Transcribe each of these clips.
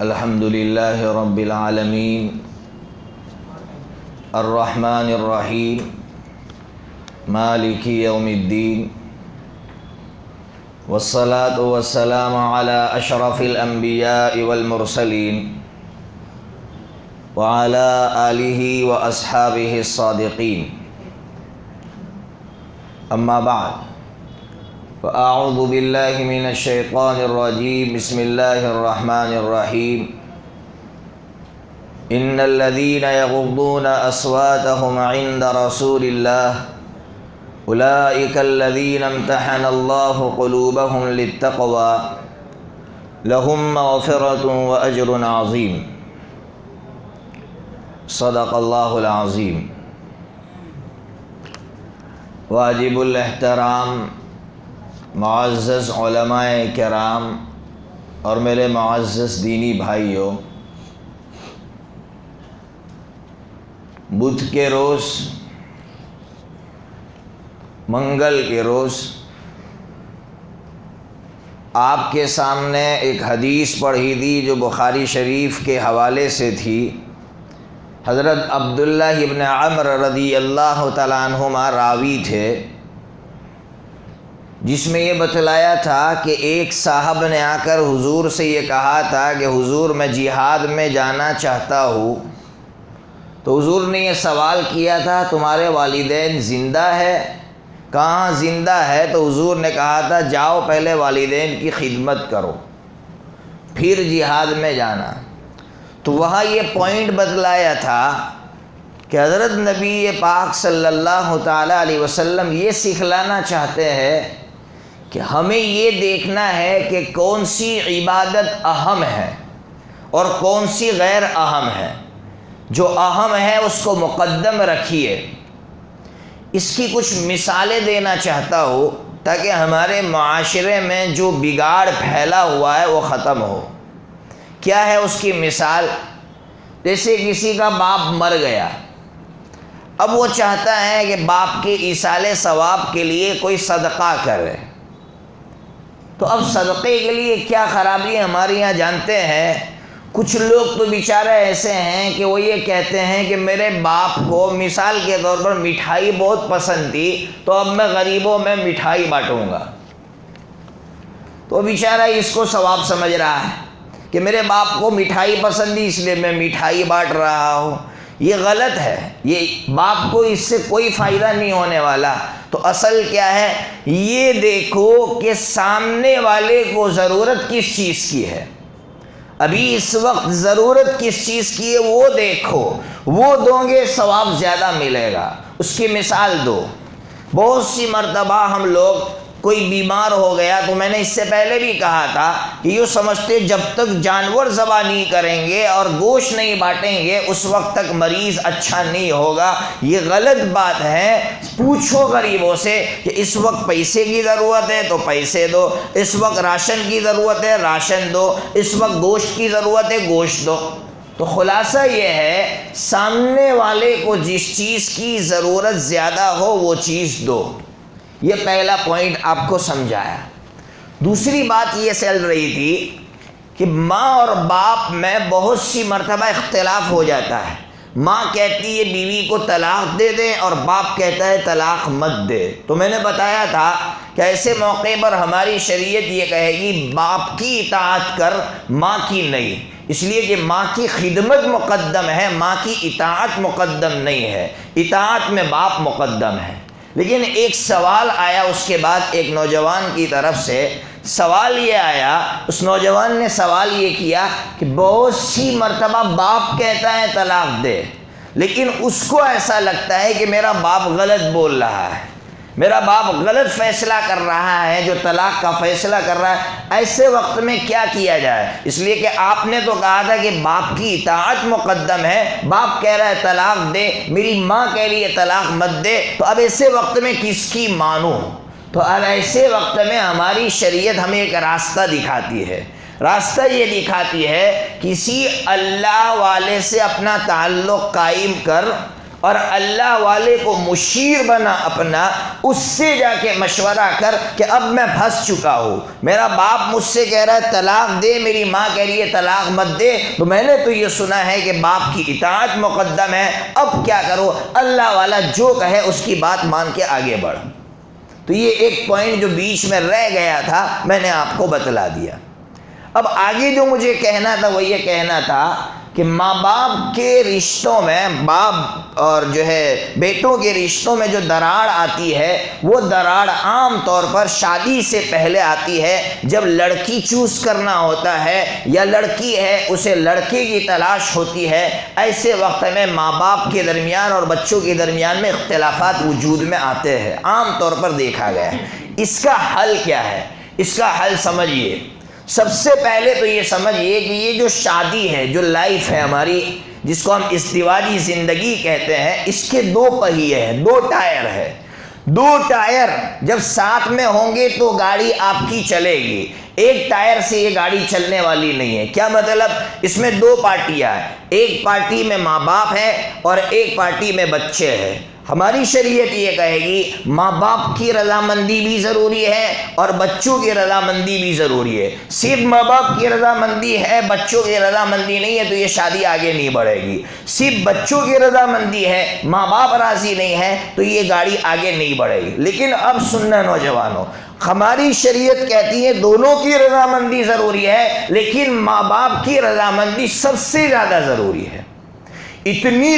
الحمد للہ رب العالمین الرحمن الرحیم مالک یوم الدین والصلاة والسلام علی اشرف الانبیاء والمرسلین وعلی آلہ واصحابہ الصادقین اما بعد فاعوذ باللہ من الشیطان الرجیم بسم اللہ الرحمن الرحیم ان الذین یغضون اصواتهم عند رسول اللہ اولئک الذین امتحن اللہ قلوبهم للتقوى لهم مغفرۃ واجر عظیم صدق اللہ العظیم۔ واجب الاحترام معزز علماء کرام اور میرے معزز دینی بھائیوں، بدھ کے روز، منگل کے روز آپ کے سامنے ایک حدیث پڑھی تھی جو بخاری شریف کے حوالے سے تھی۔ حضرت عبداللہ ابن عمر رضی اللہ تعالیٰ عنہما راوی تھے، جس میں یہ بتلایا تھا کہ ایک صاحب نے آ کر حضور سے یہ کہا تھا کہ حضور میں جہاد میں جانا چاہتا ہوں، تو حضور نے یہ سوال کیا تھا تمہارے والدین زندہ ہے؟ کہاں زندہ ہے؟ تو حضور نے کہا تھا جاؤ پہلے والدین کی خدمت کرو پھر جہاد میں جانا۔ تو وہاں یہ پوائنٹ بتلایا تھا کہ حضرت نبی پاک صلی اللہ تعالیٰ علیہ وسلم یہ سکھلانا چاہتے ہیں کہ ہمیں یہ دیکھنا ہے کہ کون سی عبادت اہم ہے اور کون سی غیر اہم ہے۔ جو اہم ہے اس کو مقدم رکھیے۔ اس کی کچھ مثالیں دینا چاہتا ہوں تاکہ ہمارے معاشرے میں جو بگاڑ پھیلا ہوا ہے وہ ختم ہو۔ کیا ہے اس کی مثال؟ جیسے کسی کا باپ مر گیا، اب وہ چاہتا ہے کہ باپ کے ایصال ثواب کے لیے کوئی صدقہ کرے، تو اب صدقے کے لیے کیا خرابی ہمارے یہاں جانتے ہیں؟ کچھ لوگ تو بیچارے ایسے ہیں کہ وہ یہ کہتے ہیں کہ میرے باپ کو مثال کے طور پر مٹھائی بہت پسند تھی تو اب میں غریبوں میں مٹھائی بانٹوں گا۔ تو بیچارہ اس کو ثواب سمجھ رہا ہے کہ میرے باپ کو مٹھائی پسند تھی اس لیے میں مٹھائی بانٹ رہا ہوں۔ یہ غلط ہے، یہ باپ کو اس سے کوئی فائدہ نہیں ہونے والا۔ تو اصل کیا ہے؟ یہ دیکھو کہ سامنے والے کو ضرورت کس چیز کی ہے، ابھی اس وقت ضرورت کس چیز کی ہے وہ دیکھو، وہ دو گے ثواب زیادہ ملے گا۔ اس کی مثال دو۔ بہت سی مرتبہ ہم لوگ کوئی بیمار ہو گیا تو میں نے اس سے پہلے بھی کہا تھا کہ یوں سمجھتے جب تک جانور ذبح نہیں کریں گے اور گوشت نہیں بانٹیں گے اس وقت تک مریض اچھا نہیں ہوگا۔ یہ غلط بات ہے۔ پوچھو غریبوں سے کہ اس وقت پیسے کی ضرورت ہے تو پیسے دو، اس وقت راشن کی ضرورت ہے راشن دو، اس وقت گوشت کی ضرورت ہے گوشت دو۔ تو خلاصہ یہ ہے سامنے والے کو جس چیز کی ضرورت زیادہ ہو وہ چیز دو۔ یہ پہلا پوائنٹ آپ کو سمجھایا۔ دوسری بات یہ چل رہی تھی کہ ماں اور باپ میں بہت سی مرتبہ اختلاف ہو جاتا ہے۔ ماں کہتی ہے بیوی کو طلاق دے دیں اور باپ کہتا ہے طلاق مت دے۔ تو میں نے بتایا تھا کہ ایسے موقع پر ہماری شریعت یہ کہے گی باپ کی اطاعت کر ماں کی نہیں، اس لیے کہ ماں کی خدمت مقدم ہے، ماں کی اطاعت مقدم نہیں ہے، اطاعت میں باپ مقدم ہے۔ لیکن ایک سوال آیا اس کے بعد ایک نوجوان کی طرف سے، سوال یہ آیا، اس نوجوان نے سوال یہ کیا کہ بہت سی مرتبہ باپ کہتا ہے طلاق دے، لیکن اس کو ایسا لگتا ہے کہ میرا باپ غلط بول رہا ہے، میرا باپ غلط فیصلہ کر رہا ہے جو طلاق کا فیصلہ کر رہا ہے۔ ایسے وقت میں کیا کیا جائے؟ اس لیے کہ آپ نے تو کہا تھا کہ باپ کی اطاعت مقدم ہے، باپ کہہ رہا ہے طلاق دے، میری ماں کہہ رہی ہے طلاق مت دے، تو اب ایسے وقت میں کس کی مانوں؟ تو اب ایسے وقت میں ہماری شریعت ہمیں ایک راستہ دکھاتی ہے۔ راستہ یہ دکھاتی ہے کسی اللہ والے سے اپنا تعلق قائم کر، اور اللہ والے کو مشیر بنا اپنا، اس سے جا کے مشورہ کر کہ اب میں پھنس چکا ہوں، میرا باپ مجھ سے کہہ رہا ہے طلاق دے، میری ماں کہہ رہی ہے طلاق مت دے، تو میں نے تو یہ سنا ہے کہ باپ کی اطاعت مقدم ہے، اب کیا کرو، اللہ والا جو کہے اس کی بات مان کے آگے بڑھ۔ تو یہ ایک پوائنٹ جو بیچ میں رہ گیا تھا میں نے آپ کو بتلا دیا۔ اب آگے جو مجھے کہنا تھا وہ یہ کہنا تھا کہ ماں باپ کے رشتوں میں، باپ اور جو ہے بیٹوں کے رشتوں میں جو دراڑ آتی ہے، وہ دراڑ عام طور پر شادی سے پہلے آتی ہے، جب لڑکی چوز کرنا ہوتا ہے یا لڑکی ہے اسے لڑکے کی تلاش ہوتی ہے، ایسے وقت میں ماں باپ کے درمیان اور بچوں کے درمیان میں اختلافات وجود میں آتے ہیں، عام طور پر دیکھا گیا ہے۔ اس کا حل کیا ہے؟ اس کا حل سمجھیے، سب سے پہلے تو یہ سمجھیے کہ یہ جو شادی ہے، جو لائف ہے ہماری، جس کو ہم ازدواجی زندگی کہتے ہیں، اس کے دو پہیے ہیں، دو ٹائر ہے۔ دو ٹائر جب ساتھ میں ہوں گے تو گاڑی آپ کی چلے گی، ایک ٹائر سے یہ گاڑی چلنے والی نہیں ہے۔ کیا مطلب؟ اس میں دو پارٹیاں ہیں، ایک پارٹی میں ماں باپ ہے اور ایک پارٹی میں بچے ہیں۔ ہماری شریعت یہ کہے گی ماں باپ کی رضامندی بھی ضروری ہے اور بچوں کی رضامندی بھی ضروری ہے۔ صرف ماں باپ کی رضامندی ہے، بچوں کی رضامندی نہیں ہے تو یہ شادی آگے نہیں بڑھے گی۔ صرف بچوں کی رضامندی ہے، ماں باپ راضی نہیں ہے تو یہ گاڑی آگے نہیں بڑھے گی۔ لیکن اب سننا نوجوانوں، ہماری شریعت کہتی ہے دونوں کی رضامندی ضروری ہے، لیکن ماں باپ کی رضامندی سب سے زیادہ ضروری ہے۔ اتنی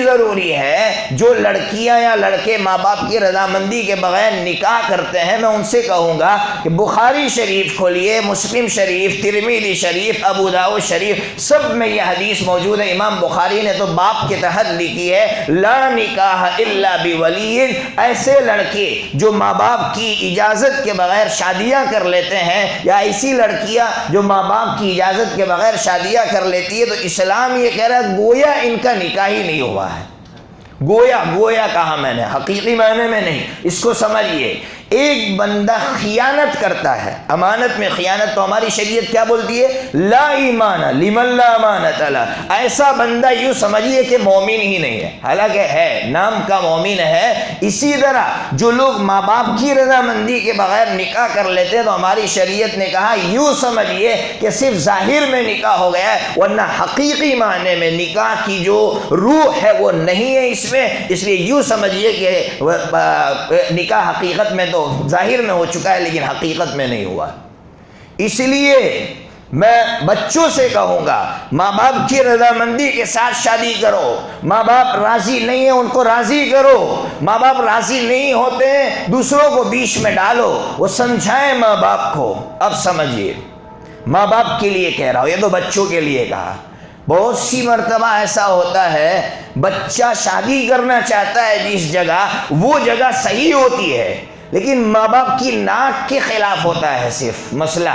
ضروری ہے جو لڑکیاں یا لڑکے ماں باپ کی رضامندی کے بغیر نکاح کرتے ہیں، میں ان سے کہوں گا کہ بخاری شریف کھولیے، مسلم شریف، ترمذی شریف، ابو داؤد شریف، سب میں یہ حدیث موجود ہے۔ امام بخاری نے تو باب کے تحت لکھی ہے لا نکاح الا بولی، ایسے لڑکے جو ماں باپ کی اجازت کے بغیر شادیاں کر لیتے ہیں، یا ایسی لڑکیاں جو ماں باپ کی اجازت کے بغیر شادیاں کر لیتی ہے، تو اسلام یہ کہہ رہا ہے گویا ان کا نکاح ہی نہیں ہوا ہے۔ گویا کہا میں نے، حقیقی معنی میں نہیں۔ اس کو سمجھیے، ایک بندہ خیانت کرتا ہے، امانت میں خیانت، تو ہماری شریعت کیا بولتی ہے؟ لا ایمان لمن لا امانت لہ، ایسا بندہ یوں سمجھیے کہ مومن ہی نہیں ہے، حالانکہ ہے، نام کا مومن ہے۔ اسی طرح جو لوگ ماں باپ کی رضامندی کے بغیر نکاح کر لیتے ہیں تو ہماری شریعت نے کہا یوں سمجھیے کہ صرف ظاہر میں نکاح ہو گیا ہے، ورنہ حقیقی معنی میں نکاح کی جو روح ہے وہ نہیں ہے اس میں۔ اس لیے یوں سمجھیے کہ نکاح حقیقت میں تو ظاہر میں ہو چکا ہے لیکن حقیقت میں نہیں ہوا۔ اس لیے میں بچوں سے کہوں گا ماں باپ کی رضامندی کے ساتھ شادی کرو۔ ماں باپ راضی نہیں ہیں ان کو راضی کرو، ماں باپ راضی نہیں ہوتے ہیں دوسروں کو بیچ میں ڈالو، وہ سمجھائیں ماں باپ کو۔ اب سمجھیے، ماں باپ کے لیے کہہ رہا ہوں، یہ تو بچوں کے لیے کہا۔ بہت سی مرتبہ ایسا ہوتا ہے بچہ شادی کرنا چاہتا ہے جس جگہ، وہ جگہ صحیح ہوتی ہے لیکن ماں باپ کی ناک کے خلاف ہوتا ہے، صرف مسئلہ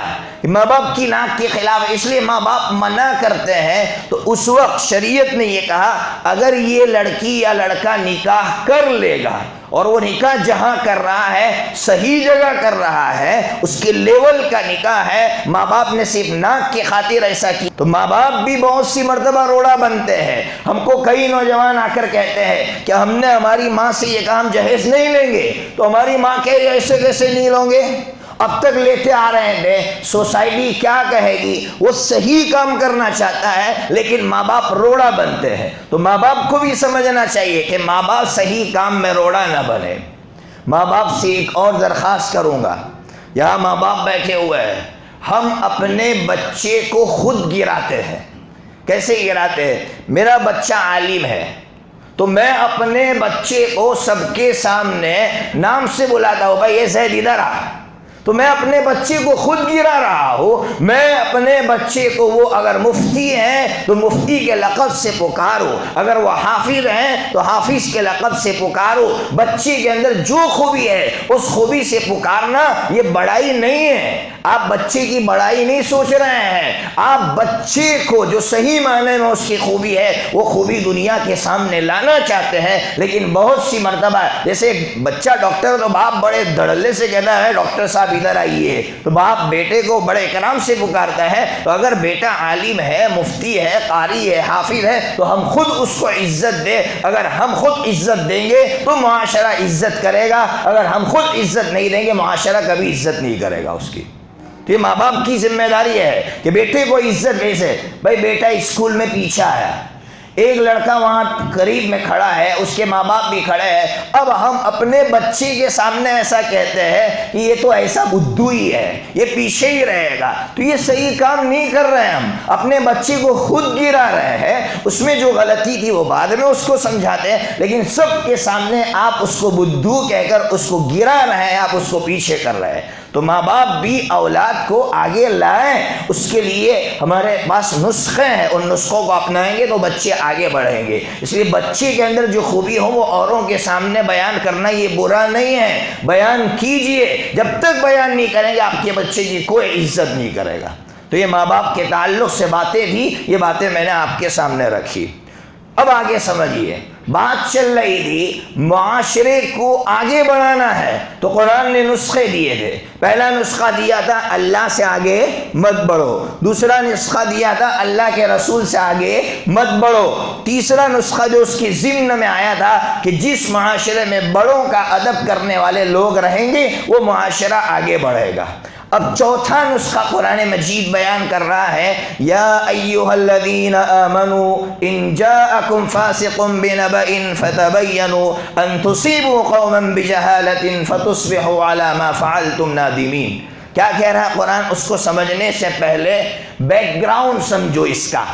ماں باپ کی ناک کے خلاف، اس لیے ماں باپ منع کرتے ہیں۔ تو اس وقت شریعت نے یہ کہا اگر یہ لڑکی یا لڑکا نکاح کر لے گا اور وہ نکاح جہاں کر رہا ہے صحیح جگہ کر رہا ہے، اس کے لیول کا نکاح ہے، ماں باپ نے صرف ناک کی خاطر ایسا کی، تو ماں باپ بھی بہت سی مرتبہ روڑا بنتے ہیں۔ ہم کو کئی نوجوان آ کر کہتے ہیں کہ ہم نے ہماری ماں سے یہ کہا ہم جہیز نہیں لیں گے، تو ہماری ماں کہہ رہی ایسے کیسے نہیں لوں گے، اب تک لیتے آ رہے ہیں، سوسائٹی کیا کہے گی۔ وہ صحیح کام کرنا چاہتا ہے لیکن ماں باپ روڑا بنتے ہیں، تو ماں باپ کو بھی سمجھنا چاہیے کہ ماں باپ صحیح کام میں روڑا نہ بنے۔ ماں باپ سے ایک اور درخواست کروں گا، یہاں ماں باپ بیٹھے ہوئے ہیں، ہم اپنے بچے کو خود گراتے ہیں۔ کیسے گراتے ہیں؟ میرا بچہ عالم ہے تو میں اپنے بچے کو سب کے سامنے نام سے بلاتا ہوں، بھائی یہ زید ادھر آ، تو میں اپنے بچے کو خود گرا رہا ہوں۔ میں اپنے بچے کو، وہ اگر مفتی ہیں تو مفتی کے لقب سے پکارو، اگر وہ حافظ ہیں تو حافظ کے لقب سے پکارو۔ بچے کے اندر جو خوبی ہے اس خوبی سے پکارنا یہ بڑائی نہیں ہے۔ آپ بچے کی بڑائی نہیں سوچ رہے ہیں، آپ بچے کو جو صحیح معنی میں اس کی خوبی ہے وہ خوبی دنیا کے سامنے لانا چاہتے ہیں۔ لیکن بہت سی مرتبہ جیسے بچہ ڈاکٹر تو باپ بڑے دھڑلے سے کہتا ہے ڈاکٹر صاحب ادھر آئیے، تو باپ بیٹے کو بڑے اکرام سے پکارتا ہے۔ تو اگر بیٹا عالم ہے، مفتی ہے، قاری ہے، حافظ ہے، تو ہم خود اس کو عزت دیں۔ اگر ہم خود عزت دیں گے تو معاشرہ عزت کرے گا، اگر ہم خود عزت نہیں دیں گے معاشرہ کبھی عزت نہیں کرے گا اس کی۔ تو یہ ماں باپ کی ذمہ داری ہے کہ بیٹے کو عزت کیسے۔ بھائی بیٹا اسکول میں پیچھے آیا، ایک لڑکا وہاں قریب میں کھڑا ہے، اس کے ماں باپ بھی کھڑے ہیں، اب ہم اپنے بچے کے سامنے ایسا کہتے ہیں کہ یہ تو ایسا بدھو ہی ہے، یہ پیچھے ہی رہے گا، تو یہ صحیح کام نہیں کر رہے ہیں۔ ہم اپنے بچے کو خود گرا رہے ہیں، اس میں جو غلطی تھی وہ بعد میں اس کو سمجھاتے ہیں، لیکن سب کے سامنے آپ اس کو بدھو کہہ کر اس کو گرا رہے ہیں، آپ اس کو پیچھے کر رہے ہیں۔ تو ماں باپ بھی اولاد کو آگے لائیں، اس کے لیے ہمارے پاس نسخے ہیں، ان نسخوں کو اپنائیں گے تو بچے آگے بڑھیں گے۔ اس لیے بچے کے اندر جو خوبی ہو وہ اوروں کے سامنے بیان کرنا یہ برا نہیں ہے، بیان کیجئے۔ جب تک بیان نہیں کریں گے آپ کے بچے کی کوئی عزت نہیں کرے گا۔ تو یہ ماں باپ کے تعلق سے باتیں تھی، یہ باتیں میں نے آپ کے سامنے رکھی۔ اب آگے سمجھیے، بات چل رہی تھی معاشرے کو آگے بڑھانا ہے تو قرآن نے نسخے دیے تھے۔ پہلا نسخہ دیا تھا اللہ سے آگے مت بڑھو، دوسرا نسخہ دیا تھا اللہ کے رسول سے آگے مت بڑھو، تیسرا نسخہ جو اس کی ضمن میں آیا تھا کہ جس معاشرے میں بڑوں کا ادب کرنے والے لوگ رہیں گے وہ معاشرہ آگے بڑھے گا۔ اب چوتھا نسخہ قرآن مجید بیان کر رہا ہے، یا ایھا الذین آمنوا ان جاءکم فاسق بنبأ فتبینوا ان تصیبوا قوما بجہالۃ فتصبحوا علی ما فعلتم نادمین۔ کیا کہہ رہا ہے قرآن؟ اس کو سمجھنے سے پہلے بیک گراؤنڈ سمجھو اس کا۔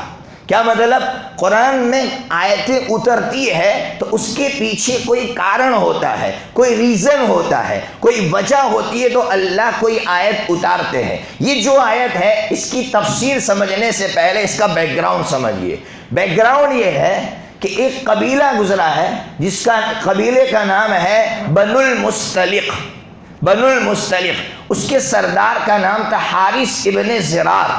کیا مطلب؟ قرآن میں آیتیں اترتی ہے تو اس کے پیچھے کوئی کارن ہوتا ہے، کوئی ریزن ہوتا ہے، کوئی وجہ ہوتی ہے، تو اللہ کوئی آیت اتارتے ہیں۔ یہ جو آیت ہے اس کی تفسیر سمجھنے سے پہلے اس کا بیک گراؤنڈ سمجھیے۔ بیک گراؤنڈ یہ ہے کہ ایک قبیلہ گزرا ہے جس کا قبیلے کا نام ہے بنو المستلق۔ بنو المستلق، اس کے سردار کا نام تھا حارث ابن زرار۔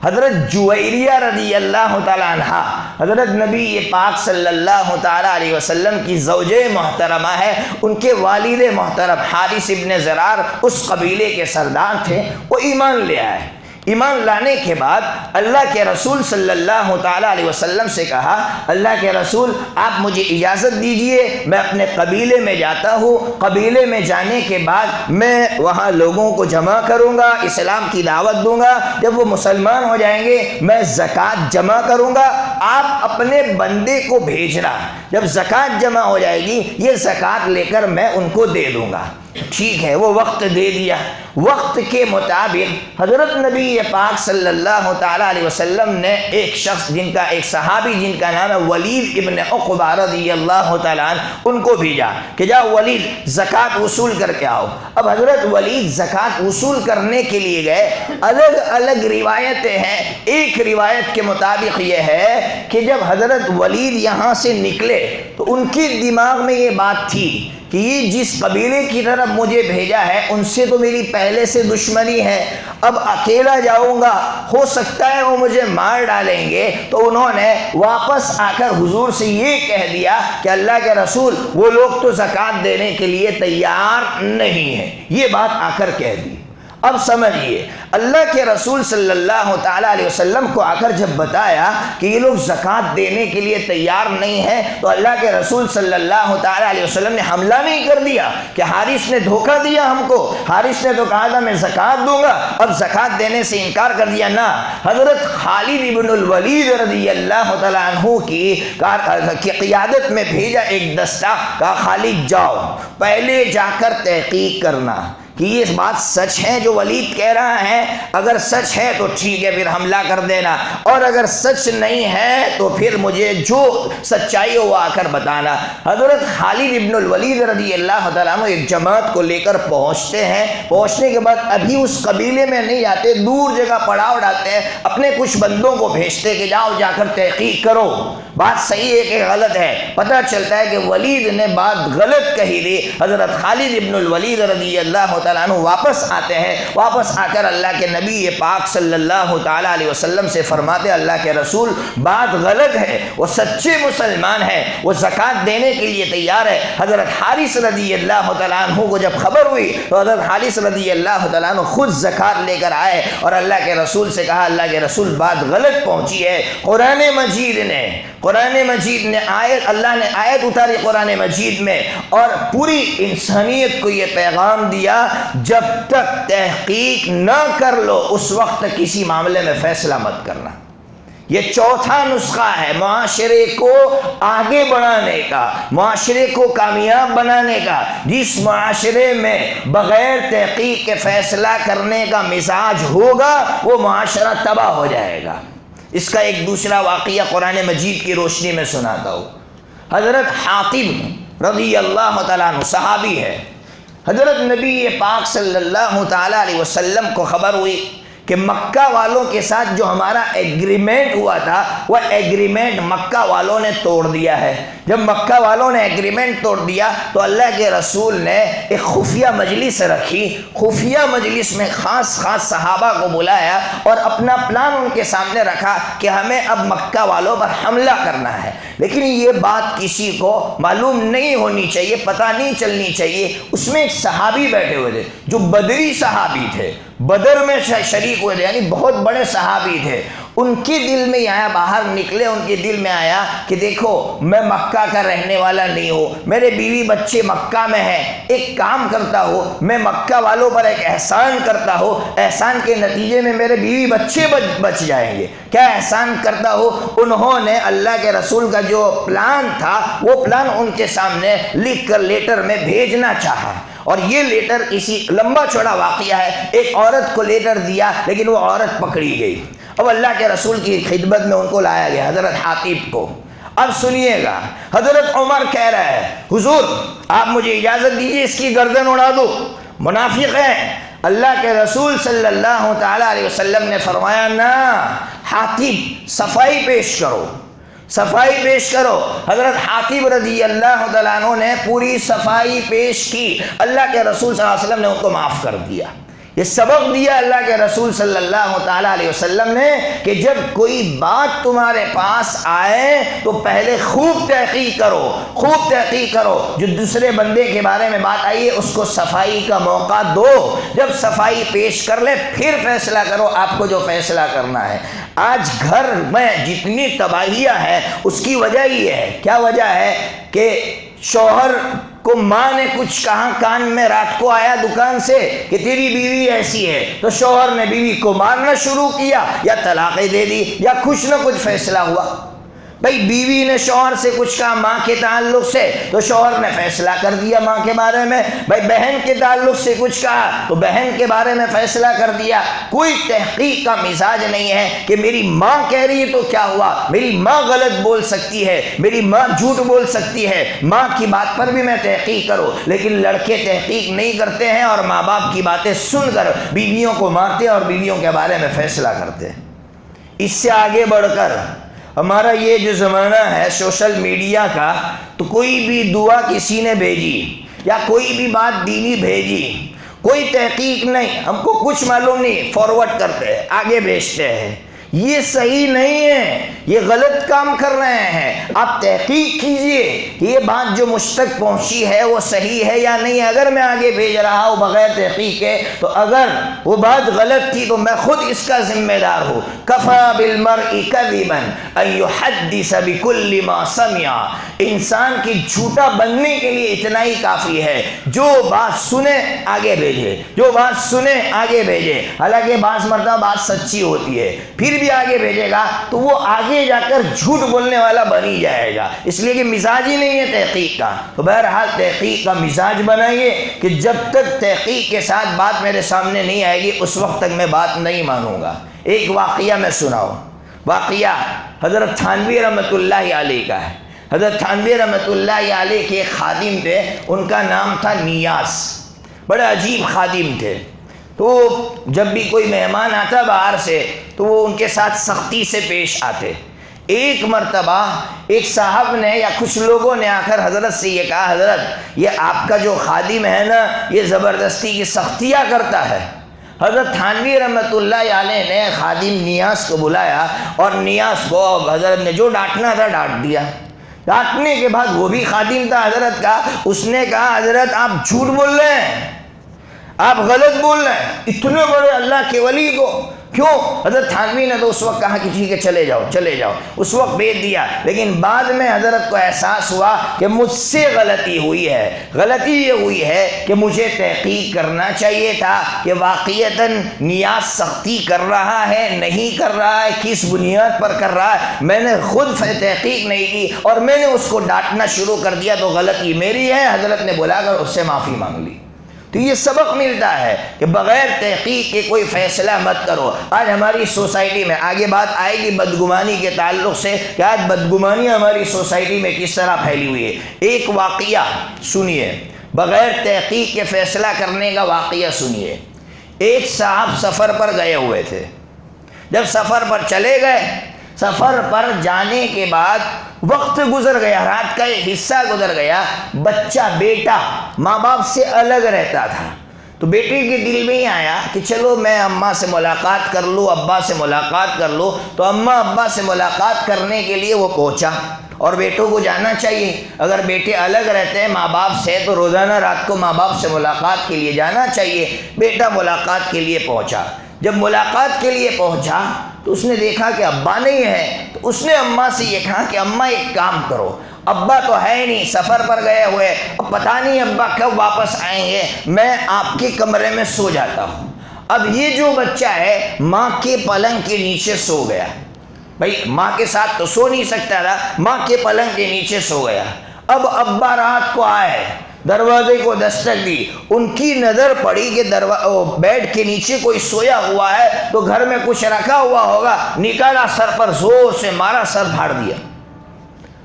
حضرت جویریہ رضی اللہ تعالیٰ عنہ حضرت نبی پاک صلی اللہ تعالیٰ علیہ وسلم کی زوجہ محترمہ ہے، ان کے والد محترم حارث ابن زرار اس قبیلے کے سردار تھے۔ وہ ایمان لے آئے، ایمان لانے کے بعد اللہ کے رسول صلی اللہ تعالیٰ علیہ وسلم سے کہا، اللہ کے رسول آپ مجھے اجازت دیجئے، میں اپنے قبیلے میں جاتا ہوں، قبیلے میں جانے کے بعد میں وہاں لوگوں کو جمع کروں گا، اسلام کی دعوت دوں گا، جب وہ مسلمان ہو جائیں گے میں زکوٰۃ جمع کروں گا، آپ اپنے بندے کو بھیجنا، جب زکوٰۃ جمع ہو جائے گی یہ زکوٰۃ لے کر میں ان کو دے دوں گا۔ ٹھیک ہے، وہ وقت دے دیا۔ وقت کے مطابق حضرت نبی پاک صلی اللہ تعالیٰ علیہ وسلم نے ایک شخص ایک صحابی جن کا نام ہے ولید ابن عقبہ رضی اللہ تعالیٰ عنہ، ان کو بھیجا کہ جاؤ ولید زکوٰۃ وصول کر کے آؤ۔ اب حضرت ولید زکوٰۃ وصول کرنے کے لیے گئے۔ الگ الگ روایتیں ہیں، ایک روایت کے مطابق یہ ہے کہ جب حضرت ولید یہاں سے نکلے تو ان کے دماغ میں یہ بات تھی کہ یہ جس قبیلے کی طرف مجھے بھیجا ہے ان سے تو میری پہلے سے دشمنی ہے، اب اکیلا جاؤں گا ہو سکتا ہے وہ مجھے مار ڈالیں گے۔ تو انہوں نے واپس آ کر حضور سے یہ کہہ دیا کہ اللہ کے رسول وہ لوگ تو زکوٰۃ دینے کے لیے تیار نہیں ہیں، یہ بات آ کر کہہ دی۔ اب سمجھیے، اللہ کے رسول صلی اللہ تعالیٰ علیہ وسلم کو آ کر جب بتایا کہ یہ لوگ زکوٰۃ دینے کے لیے تیار نہیں ہیں، تو اللہ کے رسول صلی اللہ تعالیٰ علیہ وسلم نے حملہ نہیں کر دیا کہ حارث نے دھوکہ دیا ہم کو، حارث نے تو کہا تھا میں زکوٰۃ دوں گا اب زکوٰۃ دینے سے انکار کر دیا۔ نہ، حضرت خالد ابن الولید رضی اللہ تعالیٰ عنہ کی قیادت میں بھیجا ایک دستہ، کہا خالد جاؤ پہلے جا کر تحقیق کرنا کہ یہ بات سچ ہے جو ولید کہہ رہا ہے، اگر سچ ہے تو ٹھیک ہے پھر حملہ کر دینا، اور اگر سچ نہیں ہے تو پھر مجھے جو سچائی ہو وہ آ کر بتانا۔ حضرت خالد ابن الولید رضی اللہ تعالیٰ عنہ ایک جماعت کو لے کر پہنچتے ہیں، پہنچنے کے بعد ابھی اس قبیلے میں نہیں آتے، دور جگہ پڑاؤ ڈالتے ہیں، اپنے کچھ بندوں کو بھیجتے کہ جاؤ جا کر تحقیق کرو بات صحیح ہے کہ غلط ہے۔ پتہ چلتا ہے کہ ولید نے بات غلط کہی تھی۔ حضرت خالد ابن الولید رضی اللہ تعالیٰ عنہ واپس آتے ہیں، واپس آ کر اللہ کے نبی پاک صلی اللہ تعالیٰ علیہ وسلم سے فرماتے اللہ کے رسول بات غلط ہے، وہ سچے مسلمان ہے، وہ زکوٰۃ دینے کے لیے تیار ہے۔ حضرت حارث رضی اللہ تعالیٰ عنہ کو جب خبر ہوئی تو حضرت حارث رضی اللہ تعالیٰ عنہ خود زکوٰۃ لے کر آئے اور اللہ کے رسول سے کہا اللہ کے رسول بات غلط پہنچی ہے۔ قرآن مجید نے آیت، اللہ نے آیت اتاری قرآن مجید میں اور پوری انسانیت کو یہ پیغام دیا جب تک تحقیق نہ کر لو اس وقت کسی معاملے میں فیصلہ مت کرنا۔ یہ چوتھا نسخہ ہے معاشرے کو آگے بڑھانے کا، معاشرے کو کامیاب بنانے کا۔ جس معاشرے میں بغیر تحقیق کے فیصلہ کرنے کا مزاج ہوگا وہ معاشرہ تباہ ہو جائے گا۔ اس کا ایک دوسرا واقعہ قرآن مجید کی روشنی میں سناتا ہوں۔ حضرت حاطب رضی اللہ تعالیٰ عنہ صحابی ہے، حضرت نبی پاک صلی اللہ تعالیٰ علیہ وسلم کو خبر ہوئی کہ مکہ والوں کے ساتھ جو ہمارا ایگریمنٹ ہوا تھا وہ ایگریمنٹ مکہ والوں نے توڑ دیا ہے۔ جب مکہ والوں نے ایگریمنٹ توڑ دیا تو اللہ کے رسول نے ایک خفیہ مجلس رکھی، خفیہ مجلس میں خاص صحابہ کو بلایا اور اپنا پلان ان کے سامنے رکھا کہ ہمیں اب مکہ والوں پر حملہ کرنا ہے، لیکن یہ بات کسی کو معلوم نہیں ہونی چاہیے، پتہ نہیں چلنی چاہیے۔ اس میں ایک صحابی بیٹھے ہوئے تھے جو بدری صحابی تھے، بدر میں شریک ہوئے تھے، یعنی بہت بڑے صحابی تھے۔ ان کے دل میں آیا، باہر نکلے، ان کے دل میں آیا کہ دیکھو میں مکہ کا رہنے والا نہیں ہوں، میرے بیوی بچے مکہ میں ہیں، ایک کام کرتا ہوں میں مکہ والوں پر ایک احسان کرتا ہوں، احسان کے نتیجے میں میرے بیوی بچے بچ جائیں گے، کیا احسان کرتا ہوں۔ انہوں نے اللہ کے رسول کا جو پلان تھا وہ پلان ان کے سامنے لکھ کر لیٹر میں بھیجنا چاہا، اور یہ لیٹر اسی لمبا چوڑا واقعہ ہے۔ ایک عورت کو لیٹر دیا لیکن وہ عورت پکڑی گئی۔ اب اللہ کے رسول کی خدمت میں ان کو لایا گیا، حضرت حاطب کو۔ اب سنیے گا، حضرت عمر کہہ رہا ہے حضور آپ مجھے اجازت دیجیے اس کی گردن اڑا دو، منافق ہے۔ اللہ کے رسول صلی اللہ تعالیٰ علیہ وسلم نے فرمایا نہ، حاطب صفائی پیش کرو، صفائی پیش کرو۔ حضرت حاطب رضی اللہ تعالیٰ عنہ نے پوری صفائی پیش کی، اللہ کے رسول صلی اللہ علیہ وسلم نے ان کو معاف کر دیا۔ یہ سبق دیا اللہ کے رسول صلی اللہ تعالیٰ علیہ وسلم نے کہ جب کوئی بات تمہارے پاس آئے تو پہلے خوب تحقیق کرو، خوب تحقیق کرو۔ جو دوسرے بندے کے بارے میں بات آئی ہے اس کو صفائی کا موقع دو، جب صفائی پیش کر لے پھر فیصلہ کرو آپ کو جو فیصلہ کرنا ہے۔ آج گھر میں جتنی تباہیاں ہیں اس کی وجہ یہ ہے، کیا وجہ ہے کہ شوہر کو ماں نے کچھ کہا کان میں، رات کو آیا دکان سے کہ تیری بیوی ایسی ہے، تو شوہر نے بیوی کو مارنا شروع کیا یا طلاقیں دے دی یا کچھ نہ کچھ فیصلہ ہوا۔ بھائی بیوی نے شوہر سے کچھ کہا ماں کے تعلق سے تو شوہر نے فیصلہ کر دیا ماں کے بارے میں، بھائی بہن کے تعلق سے کچھ کہا تو بہن کے بارے میں فیصلہ کر دیا۔ کوئی تحقیق کا مزاج نہیں ہے کہ میری ماں کہہ رہی ہے تو کیا ہوا، میری ماں غلط بول سکتی ہے، میری ماں جھوٹ بول سکتی ہے، ماں کی بات پر بھی میں تحقیق کروں۔ لیکن لڑکے تحقیق نہیں کرتے ہیں اور ماں باپ کی باتیں سن کر بیویوں کو مارتے ہیں اور بیویوں کے بارے میں فیصلہ کرتے ہیں۔ اس سے آگے بڑھ کر ہمارا یہ جو زمانہ ہے سوشل میڈیا کا، تو کوئی بھی دعا کسی نے بھیجی یا کوئی بھی بات دینی بھیجی، کوئی تحقیق نہیں، ہم کو کچھ معلوم نہیں، فارورڈ کرتے ہیں، آگے بھیجتے ہیں۔ یہ صحیح نہیں ہے، یہ غلط کام کر رہے ہیں۔ آپ تحقیق کیجئے کہ یہ بات جو مجھ تک پہنچی ہے وہ صحیح ہے یا نہیں۔ اگر میں آگے بھیج رہا ہوں بغیر تحقیق کے تو اگر وہ بات غلط تھی تو میں خود اس کا ذمہ دار ہوں۔ کفیٰ بالمرء کذبا ان یحدث بکل ما سمع، انسان کی جھوٹا بننے کے لیے اتنا ہی کافی ہے، جو بات سنے آگے بھیجے، جو بات سنے آگے بھیجے۔ حالانکہ بعض مرتبہ بات سچی ہوتی ہے، پھر بھی آگے بھیجے گا تو وہ آگے جا کر جھوٹ بولنے والا بن ہی جائے گا، اس لیے کہ مزاج ہی نہیں ہے تحقیق کا۔ تو بہرحال تحقیق کا مزاج بنائیے کہ جب تک تحقیق کے ساتھ بات میرے سامنے نہیں آئے گی اس وقت تک میں بات نہیں مانوں گا۔ ایک واقعہ میں سناؤں، واقعہ حضرت تھانوی رحمۃ اللہ علیہ کا ہے۔ حضرت تھانوی رحمۃ اللہ علیہ کے ایک خادم تھے، ان کا نام تھا نیاس، بڑے عجیب خادم تھے۔ تو جب بھی کوئی مہمان آتا باہر سے تو وہ ان کے ساتھ سختی سے پیش آتے۔ ایک مرتبہ ایک صاحب نے یا کچھ لوگوں نے آ کر حضرت سے یہ کہا، حضرت یہ آپ کا جو خادم ہے نا یہ زبردستی کی سختیاں کرتا ہے۔ حضرت تھانوی رحمۃ اللہ علیہ نے خادم نیاز کو بلایا اور نیاز کو حضرت نے جو ڈانٹنا تھا ڈانٹ دیا۔ ڈانٹنے کے بعد وہ بھی خادم تھا حضرت کا، اس نے کہا حضرت آپ جھوٹ بول رہے ہیں، آپ غلط بول رہے ہیں اتنے بڑے اللہ کے ولی کو کیوں؟ حضرت تھانوی نے تو اس وقت کہا کہ ٹھیک ہے چلے جاؤ چلے جاؤ، اس وقت بھیج دیا، لیکن بعد میں حضرت کو احساس ہوا کہ مجھ سے غلطی ہوئی ہے۔ غلطی یہ ہوئی ہے کہ مجھے تحقیق کرنا چاہیے تھا کہ واقعتاً نیاز سختی کر رہا ہے نہیں کر رہا ہے، کس بنیاد پر کر رہا ہے، میں نے خود تحقیق نہیں کی اور میں نے اس کو ڈانٹنا شروع کر دیا، تو غلطی میری ہے۔ حضرت نے بلا کر اس سے معافی مانگ لی۔ تو یہ سبق ملتا ہے کہ بغیر تحقیق کے کوئی فیصلہ مت کرو۔ آج ہماری سوسائٹی میں آگے بات آئے گی بدگمانی کے تعلق سے کہ آج بدگمانی ہماری سوسائٹی میں کس طرح پھیلی ہوئی ہے۔ ایک واقعہ سنیے، بغیر تحقیق کے فیصلہ کرنے کا واقعہ سنیے۔ ایک صاحب سفر پر گئے ہوئے تھے، جب سفر پر چلے گئے، سفر پر جانے کے بعد وقت گزر گیا، رات کا ایک حصہ گزر گیا، بچہ بیٹا ماں باپ سے الگ رہتا تھا، تو بیٹے کے دل میں ہی آیا کہ چلو میں اماں سے ملاقات کر لوں، ابا سے ملاقات کر لوں، تو اماں ابا سے ملاقات کرنے کے لیے وہ پہنچا۔ اور بیٹوں کو جانا چاہیے، اگر بیٹے الگ رہتے ہیں ماں باپ سے تو روزانہ رات کو ماں باپ سے ملاقات کے لیے جانا چاہیے۔ بیٹا ملاقات کے لیے پہنچا، جب ملاقات کے لیے پہنچا تو اس نے دیکھا کہ ابا نہیں ہے، تو اس نے اماں سے یہ کہا کہ اماں ایک کام کرو، ابا تو ہے نہیں، سفر پر گئے ہوئے، اب پتہ نہیں ابا کب واپس آئیں گے، میں آپ کے کمرے میں سو جاتا ہوں۔ اب یہ جو بچہ ہے ماں کے پلنگ کے نیچے سو گیا، بھائی ماں کے ساتھ تو سو نہیں سکتا تھا، ماں کے پلنگ کے نیچے سو گیا۔ اب ابا رات کو آئے، دروازے کو دستک دی، ان کی نظر پڑی کہ بیڈ کے نیچے کوئی سویا ہوا ہے، تو گھر میں کچھ رکھا ہوا ہوگا، نکالا، سر پر زور سے مارا، سر پھاڑ دیا۔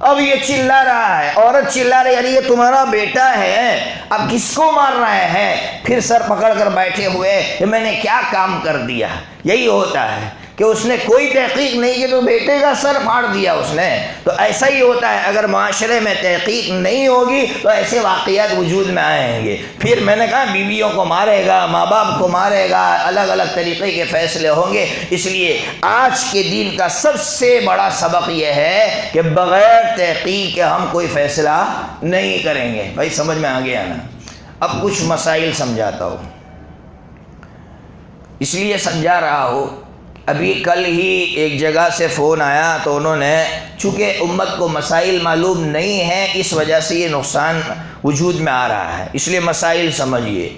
اب یہ چلا رہا ہے، عورت چلا رہی ہے، یہ تمہارا بیٹا ہے، اب کس کو مار رہے ہیں؟ پھر سر پکڑ کر بیٹھے ہوئے کہ میں نے کیا کام کر دیا۔ یہی ہوتا ہے کہ اس نے کوئی تحقیق نہیں کی تو بیٹے کا سر پھاڑ دیا اس نے۔ تو ایسا ہی ہوتا ہے، اگر معاشرے میں تحقیق نہیں ہوگی تو ایسے واقعات وجود میں آئیں گے۔ پھر میں نے کہا بیویوں کو مارے گا، ماں باپ کو مارے گا، الگ الگ طریقے کے فیصلے ہوں گے۔ اس لیے آج کے دین کا سب سے بڑا سبق یہ ہے کہ بغیر تحقیق کے ہم کوئی فیصلہ نہیں کریں گے۔ بھائی سمجھ میں آ گیا نا؟ اب کچھ مسائل سمجھاتا ہوں، اس لیے سمجھا رہا ہوں۔ ابھی کل ہی ایک جگہ سے فون آیا تو انہوں نے، چونکہ امت کو مسائل معلوم نہیں ہیں اس وجہ سے یہ نقصان وجود میں آ رہا ہے، اس لیے مسائل سمجھیے۔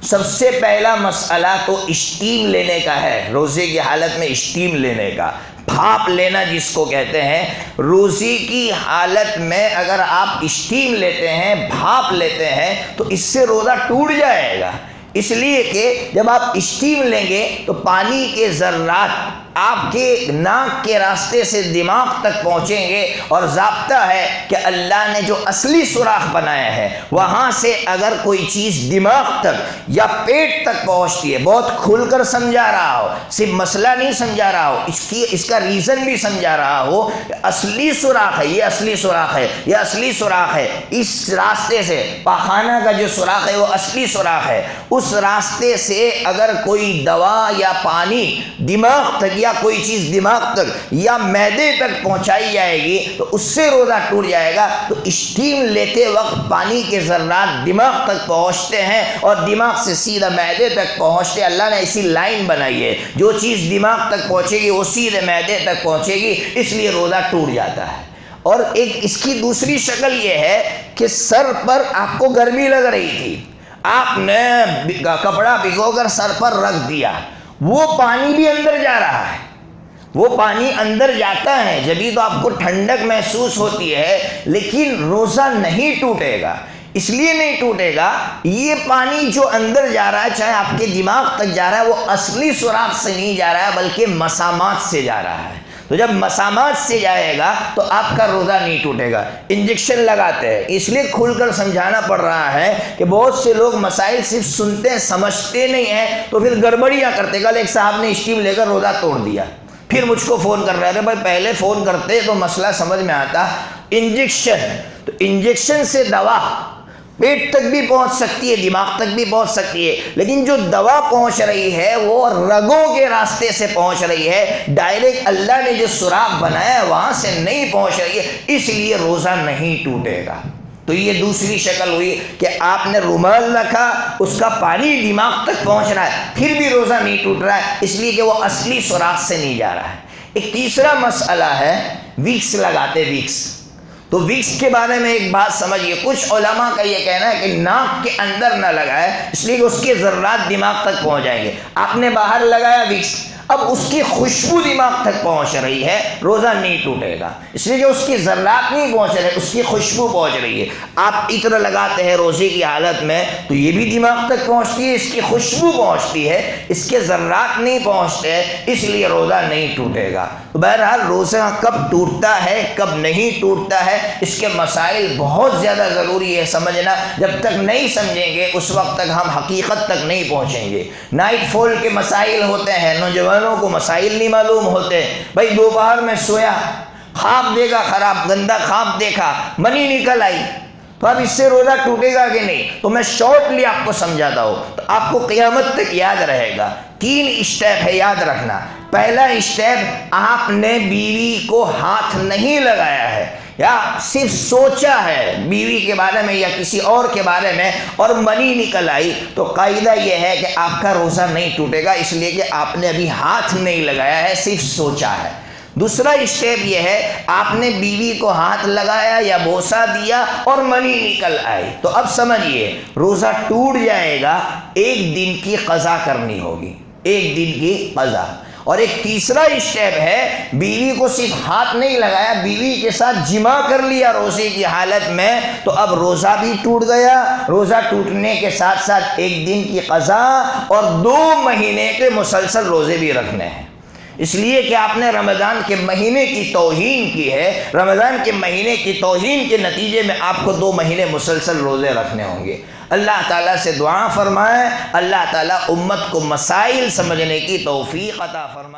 سب سے پہلا مسئلہ تو اسٹیم لینے کا ہے، روزے کی حالت میں اسٹیم لینے کا، بھاپ لینا جس کو کہتے ہیں۔ روزے کی حالت میں اگر آپ اسٹیم لیتے ہیں، بھاپ لیتے ہیں، تو اس سے روزہ ٹوٹ جائے گا، اس لیے کہ جب آپ اسٹیم لیں گے تو پانی کے ذرات آپ کے ناک کے راستے سے دماغ تک پہنچیں گے، اور ضابطہ ہے کہ اللہ نے جو اصلی سوراخ بنایا ہے وہاں سے اگر کوئی چیز دماغ تک یا پیٹ تک پہنچتی ہے، بہت کھل کر سمجھا رہا ہو، صرف مسئلہ نہیں سمجھا رہا ہو، اس کا ریزن بھی سمجھا رہا ہو، اصلی سوراخ ہے، یہ اصلی سوراخ ہے، یہ اصلی سوراخ ہے، اس راستے سے پاخانہ کا جو سوراخ ہے وہ اصلی سوراخ ہے، اس راستے سے اگر کوئی دوا یا پانی دماغ تک یا کوئی چیز دماغ تک یا معدے تک پہنچائی جائے گی تو اس سے روزہ ٹوٹ جائے گا۔ تو اسٹیم لیتے وقت پانی کے ذرات دماغ تک پہنچتے ہیں اور دماغ سے سیدھا معدے تک پہنچتے ہیں۔ اللہ نے ایسی لائن بنائی ہے، جو چیز دماغ تک پہنچے گی وہ سیدھے معدے تک پہنچے گی، اس لیے روزہ ٹوٹ جاتا ہے۔ اور ایک اس کی دوسری شکل یہ ہے کہ سر پر آپ کو گرمی لگ رہی تھی، آپ نے کپڑا بھگو کر سر پر رکھ دیا، وہ پانی بھی اندر جا رہا ہے، وہ پانی اندر جاتا ہے، جبھی تو آپ کو ٹھنڈک محسوس ہوتی ہے، لیکن روزہ نہیں ٹوٹے گا۔ اس لیے نہیں ٹوٹے گا، یہ پانی جو اندر جا رہا ہے، چاہے آپ کے دماغ تک جا رہا ہے، وہ اصلی سوراخ سے نہیں جا رہا ہے بلکہ مسامات سے جا رہا ہے۔ تو جب مسامات سے جائے گا تو آپ کا روزہ نہیں ٹوٹے گا۔ انجیکشن لگاتے ہیں، اس لیے کھل کر سمجھانا پڑ رہا ہے کہ بہت سے لوگ مسائل صرف سنتے ہیں، سمجھتے نہیں ہیں، تو پھر گڑبڑیاں کرتے۔ کل ایک صاحب نے اسٹیم لے کر روزہ توڑ دیا، پھر مجھ کو فون کر رہے تھے، بھائی پہلے فون کرتے تو مسئلہ سمجھ میں آتا۔ انجیکشن، تو انجیکشن سے دوا پیٹ تک بھی پہنچ سکتی ہے، دماغ تک بھی پہنچ سکتی ہے، لیکن جو دوا پہنچ رہی ہے وہ رگوں کے راستے سے پہنچ رہی ہے، ڈائریکٹ اللہ نے جو سوراخ بنایا ہے وہاں سے نہیں پہنچ رہی ہے، اس لیے روزہ نہیں ٹوٹے گا۔ تو یہ دوسری شکل ہوئی کہ آپ نے رومال رکھا، اس کا پانی دماغ تک پہنچ رہا ہے، پھر بھی روزہ نہیں ٹوٹ رہا ہے، اس لیے کہ وہ اصلی سوراخ سے نہیں جا رہا ہے۔ ایک تیسرا مسئلہ ہے وکس لگاتے، وکس۔ تو وکس کے بارے میں ایک بات سمجھیے، کچھ علماء کا یہ کہنا ہے کہ ناک کے اندر نہ لگائے، اس لیے کہ اس کے ذرات دماغ تک پہنچ جائیں گے۔ آپ نے باہر لگایا وکس، اب اس کی خوشبو دماغ تک پہنچ رہی ہے، روزہ نہیں ٹوٹے گا، اس لیے کہ اس کی ذرات نہیں پہنچ رہے، اس کی خوشبو پہنچ رہی ہے۔ آپ عطر لگاتے ہیں روزے کی حالت میں تو یہ بھی دماغ تک پہنچتی ہے، اس کی خوشبو پہنچتی ہے، اس کے ذرات نہیں پہنچتے، اس لیے روزہ نہیں ٹوٹے گا۔ تو بہرحال روزہ کب ٹوٹتا ہے کب نہیں ٹوٹتا ہے، اس کے مسائل بہت زیادہ ضروری ہے سمجھنا۔ جب تک نہیں سمجھیں گے اس وقت تک ہم حقیقت تک نہیں پہنچیں گے۔ نائٹ فال کے مسائل ہوتے ہیں، نوجوانوں کو مسائل نہیں معلوم ہوتے۔ بھائی دوپہر میں سویا، خواب دیکھا خراب، گندا خواب دیکھا، منی نکل آئی، تو اب اس سے روزہ ٹوٹے گا کہ نہیں؟ تو میں شارٹلی آپ کو سمجھاتا ہوں، تو آپ کو قیامت تک یاد رہے گا۔ 3 اسٹیپ ہے، یاد رکھنا۔ پہلا اسٹیپ، آپ نے بیوی کو ہاتھ نہیں لگایا ہے یا صرف سوچا ہے بیوی کے بارے میں یا کسی اور کے بارے میں اور منی نکل آئی، تو قاعدہ یہ ہے کہ آپ کا روزہ نہیں ٹوٹے گا، اس لیے کہ آپ نے ابھی ہاتھ نہیں لگایا ہے، صرف سوچا ہے۔ دوسرا اسٹیپ یہ ہے، آپ نے بیوی کو ہاتھ لگایا یا بوسہ دیا اور منی نکل آئی، تو اب سمجھیے روزہ ٹوٹ جائے گا، 1 دن کی قضا کرنی ہوگی، 1 دن کی قضا۔ اور ایک تیسرا اسٹیپ ہے، بیوی کو صرف ہاتھ نہیں لگایا، بیوی کے ساتھ جمع کر لیا روزے کی حالت میں، تو اب روزہ بھی ٹوٹ گیا۔ روزہ ٹوٹنے کے ساتھ ساتھ 1 دن کی قضا اور 2 مہینے کے مسلسل روزے بھی رکھنے ہیں، اس لیے کہ آپ نے رمضان کے مہینے کی توہین کی ہے۔ رمضان کے مہینے کی توہین کے نتیجے میں آپ کو 2 مہینے مسلسل روزے رکھنے ہوں گے۔ اللہ تعالیٰ سے دعا فرمائیں، اللہ تعالیٰ امت کو مسائل سمجھنے کی توفیق عطا فرمائے۔